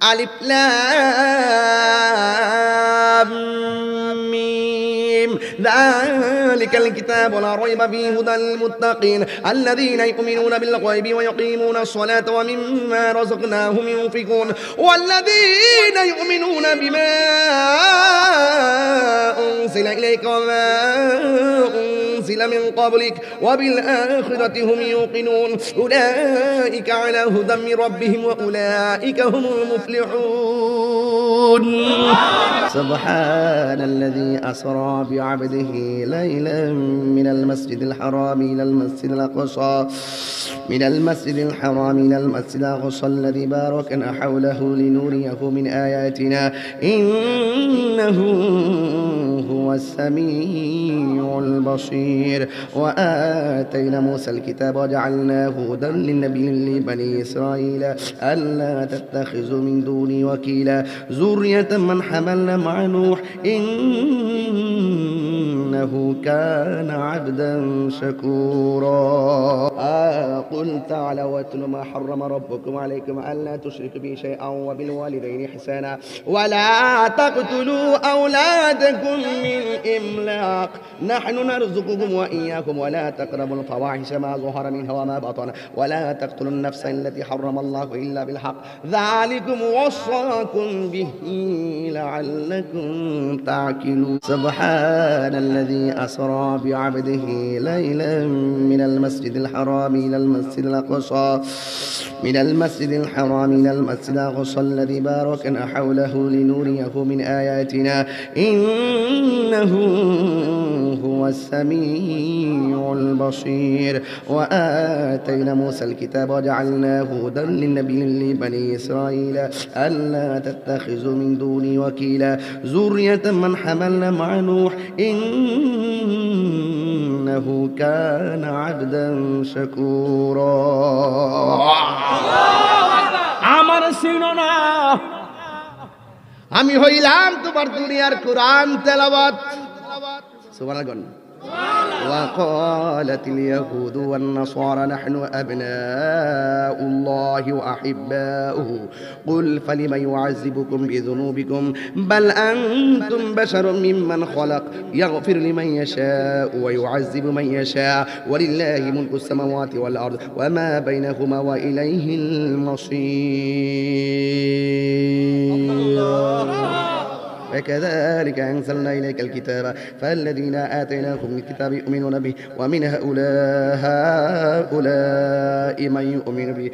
আলিফ লাম মিম যালিকাল কিতাবু লা রাইবা ফীহি হুদাল লিল মুত্তাকিন আল্লাযীনা ইউমিনুনা বিল গায়বি ওয়া ইয়াকিমুনাস সালাতা ওয়া মিম্মা রাযাকনাহুম ইউনফিকুন ওয়াল্লাযীনা ইউমিনুনা বিমা উনজিলা ইলাইকা ওয়া মা أنزل من قبلك وبالآخرة هم يوقنون أولئك على هدى من ربهم وأولئك هم المفلحون سبحان الذي أسرى بعبده ليلا من المسجد الحرام إلى المسجد الأقصى إلى المسجد الأقصى الذي باركنا حوله لنريه من آياتنا إنه هو السميع البصير وآتينا موسى الكتاب وجعلناه هدى للنبي لبني إسرائيل ألا تتخذوا من دوني وكيلا ذرية من حملنا مع نوح إنه كان عبدا شكورا قل تعالوا واتلوا ما حرم ربكم عليكم ألا تشركوا به شيئا وبالوالدين إحسانا ولا تقتلوا أولادكم من إملاق نحن نرزقكم وإياكم ولا تقربوا الفواحش ما ظهر منها وما بطن ولا تقتلوا النفس التي حرم الله إلا بالحق ذلكم وصاكم به لعلكم تعقلون سبحان الذي أسرى بعبده ليلا من المسجد الحرام إلى المسجد الأقصى إلى المسجد الأقصى الذي باركنا حوله لنريه من آياتنا إنه هو السميع البصير وآتينا موسى الكتاب وجعلناه هدى للنبي لبني إسرائيل ألا تتخذوا من دوني وكيلا ذرية من حملنا مع نوح إنه كان عبدا شكورا আমার সিনোনা আমি হইলাম তোমার দুনিয়ার কোরআন তেলাওয়াত সুবহানাল্লাহ وقالت اليهود والنصارى نحن أبناء الله وأحباؤه قل فلم يعذبكم بذنوبكم بل أنتم بشر ممن خلق يغفر لمن يشاء ويعذب من يشاء ولله ملك السماوات والأرض وما بينهما وإليه المصير وكذلك أنزلنا إليك الكتاب فالذين آتيناهم الكتاب يؤمنون به ومن هؤلاء من يؤمن به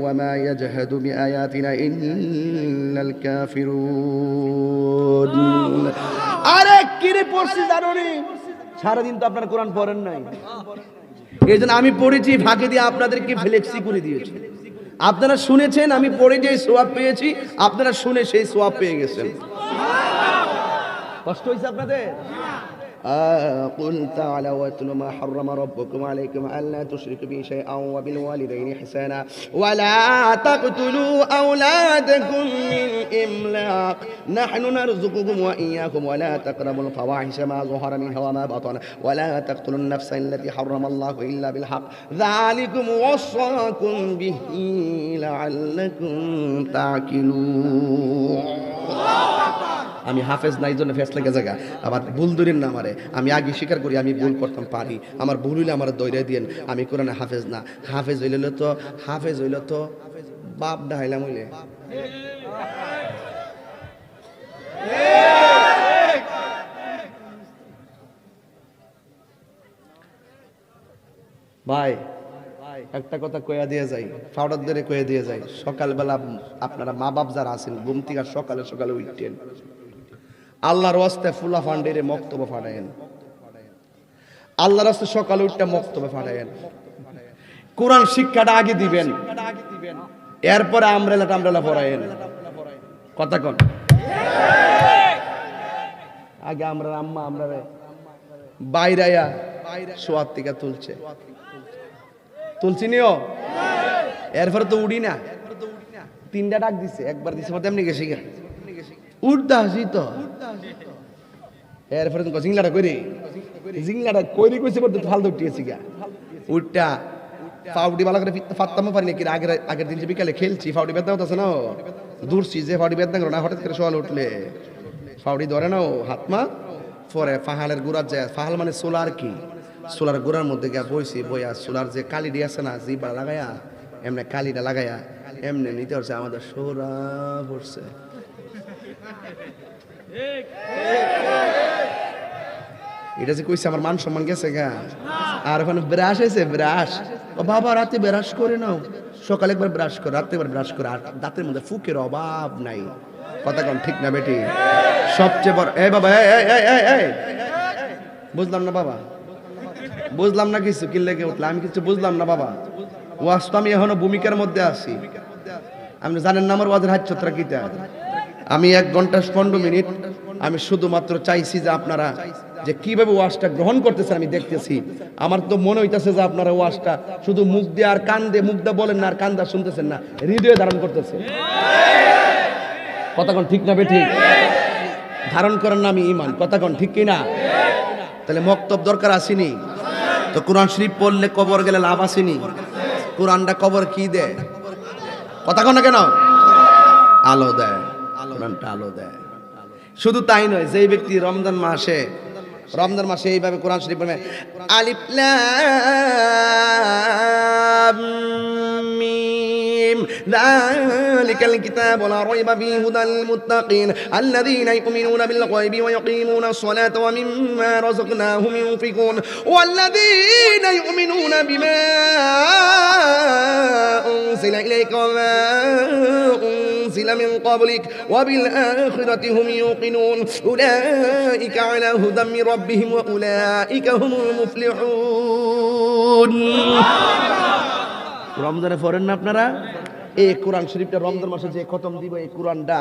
وما يجهد بآياتنا إلا الكافرون আরে কি রে পড়ছি জানো নি সারাদিন তো আপনারা কোরআন পড়েন নাই এইজন্য আমি পড়েছি ফাঁকে দিয়ে আপনাদেরকে ফ্লেক্সি করে দিয়েছি আপনারা শুনেছেন আমি পড়ে যে সওয়াব পেয়েছি আপনারা শুনে সেই সওয়াব পেয়ে গেছেন কষ্ট হইছে আপনাদের قل تعالوا واتلوا ما حرم ربكم عليكم ألا تشركوا به شيئا وبالوالدين إحسانا ولا تقتلوا أولادكم من إملاق نحن نرزقكم وإياكم ولا تقربوا الفواحش ما ظهر منها وما بطن ولا تقتلوا النفس التي حرم الله إلا بالحق ذلكم وصاكم به لعلكم تعقلون আমি হাফেজ নাই জন্য ফেসলা জায়গা আবার ভুল ধরেন না আমারে আমি আগে স্বীকার করি আমি ভুল করতাম পারি আমার ভুল হইলে আমার দৈরা দিয়েন আমি কোরআনে হাফেজ না হাফেজ হইল তো বাপ ডাইলাম হইলে ভাই একটা কথা কইয়া দিয়ে যাই ফাউডার ধরে কইয়া দিয়ে যাই সকালবেলা আপনারা মা বাপ যারা আছেন ঘুম থেকে সকালে সকালে উঠতেন আল্লাহর ওয়াস্তে ফুলা ফান্ডেরে মক্তব্য ফাটায়েন আল্লাহর ওয়াস্তে সকালে উঠতে মক্তব্য ফাটায়েন কোরআন শিক্ষাটা আগে দিবেন এরপরে আমরেলা পড়ায়েন কথা কোন আগে আমরা আম্মা আমরা বাইরায়া সোয়াত থেকে তুলছি নিও এরপরে তো উড়ি না তিনটা ডাক দিছে একবার দিছে তেমনি গেছি উঠতে হাসি তো এরপরে জিংলাটা কইরি কইছে বলতে ফালতু উঠিয়েছি গা উঠটা ফাউডি ভালো করে ফাত্তামও পারি না কি আগের দিন যে বিকালে খেলছি ফাউডি ব্যথা হতেছে না দূরছি যে ফাউডি বেদনা করো না হঠাৎ করে সওয়াল উঠলে ফাউডি ধরে না ও হাতমা পরে ফাহালের গুড়ার যায় ফাহাল মানে সোলার কি সোলার গুড়ার মধ্যে গিয়া বইছি বইয়া সোলার যে কালিডি আছে না জিবা লাগায়া এমনি কালিটা লাগায়া এমনি নিতে হচ্ছে আমাদের সোরা পড়ছে এটা যে কইছে আমার মান সম্মান গেছে গা আর ওখানে ব্রাশ আছে ব্রাশ ও বাবা রাতে ব্রাশ করে নাও সকালে একবার ব্রাশ করে রাতে একবার ব্রাশ করে আর দাঁতের মধ্যে ফুকের অভাব নাই কথা কোন ঠিক না বেটি সবচেয়ে বড় এই বাবা এই বুঝলাম না বাবা বুঝলাম না কিছু কি লেগে উঠলো আমি কিছু বুঝলাম না বাবা ওয়াজ তো আমি এখনো ভূমিকার মধ্যে আছি আপনি জানেন না আমার ওয়াজের হাতছত্রা কিটা আমি 1 ঘন্টা 15 মিনিট আমি শুধুমাত্র চাইছি যে আপনারা যে কিভাবে ওয়াজটা গ্রহণ করতেছেন আমি দেখতেছি আমার তো মনে হইতাছে যে আপনারা ওয়াজটা শুধু মুখ দিয়ে আর কান দিয়ে মুখ দিয়ে বলেন না আর কান দিয়ে শুনতেছেন না হৃদয়ে ধারণ করতেছে কথা কোন ঠিক না বেঠিক ধারণ করেন না আমি ঈমান কথা কোন ঠিক কি না তাহলে মক্তব দরকার আসেনি তো কোরআন শরীফ পড়লে কবর গেলে লাভ আসেনি কোরআনটা কবর কি দেয় কথা কোন না কেন আলো দেয় কোরআনটা আলো দেয় শুধু তাই নয় যেই ব্যক্তি রমজান মাসে এইভাবে কোরআন শরীফ পড়বে আলিফ লাম মিম যালিকাল কিতাবু লা রাইবা ফীহি হুদাল লিল মুত্তাকিন আল্লাযীনা ইউমিনুনা বিল গায়বি ওয়া ইয়াকিমুনাস সালাতা ওয়া মিম্মা রাযাকনাহুম ইউনফিকুন ওয়াল্লাযীনা ইউমিনুনা বিমা উনজিলা ইলাইকা ওয়া মা أنزل من قبلك وبالآخرة هم يوقنون أولئك على هدى من ربهم وأولئك هم المفلحون রমজানে পড়েন না আপনারা এই কোরআন শরীফটা রমজান মাসে যে খতম দিব এই কোরআনটা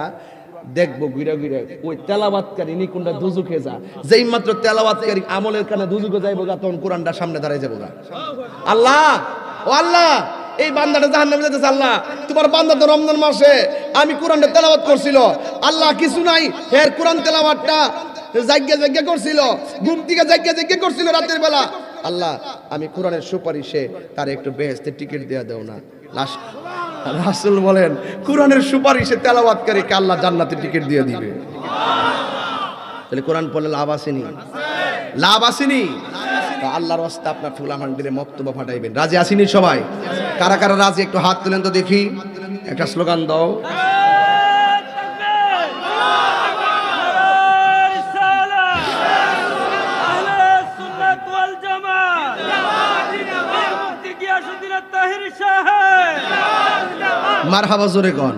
দেখবো ঘুরে ঘুরে ওই তেলাওয়াতকারী নিকুন্ডা দুজুকে যা যেই মাত্র তেলাওয়াতকারী আমলের কানে দুজুকে যাইবো গা তখন কোরআনটা সামনে দাঁড়ায় যাবো গা আল্লাহ ও আল্লাহ এই বান্দাটা জাহান্নামে যেতেছে আল্লাহ তোমার বান্দা তো রমজান মাসে আমি কোরআনটা তেলাওয়াত করছিল আল্লাহ কিছু নাই এর কোরআন তেলাওয়াতটা জায়গা করছিল ঘুম থেকে জায়গা করছিল রাতের বেলা আল্লাহ আমি কোরআনের সুপারিশে তার একটু বেহেশতের টিকিট দেয়া দাও না রাসূল বলেন কোরআনের সুপারিশে তেলাওয়াতকারীকে আল্লাহ জান্নাতের টিকিট দিয়ে দিবে তাহলে কোরআন পড়লে লাভ আসেনি আল্লাহর রাস্তায় আপনার ফুলামান দিলে মক্তব্য ফাটাইবেন রাজি আসেনি সবাই কারা কারা রাজি একটু হাত তুলেন তো দেখি একটা স্লোগান দাও মারহাবা জোরে কোন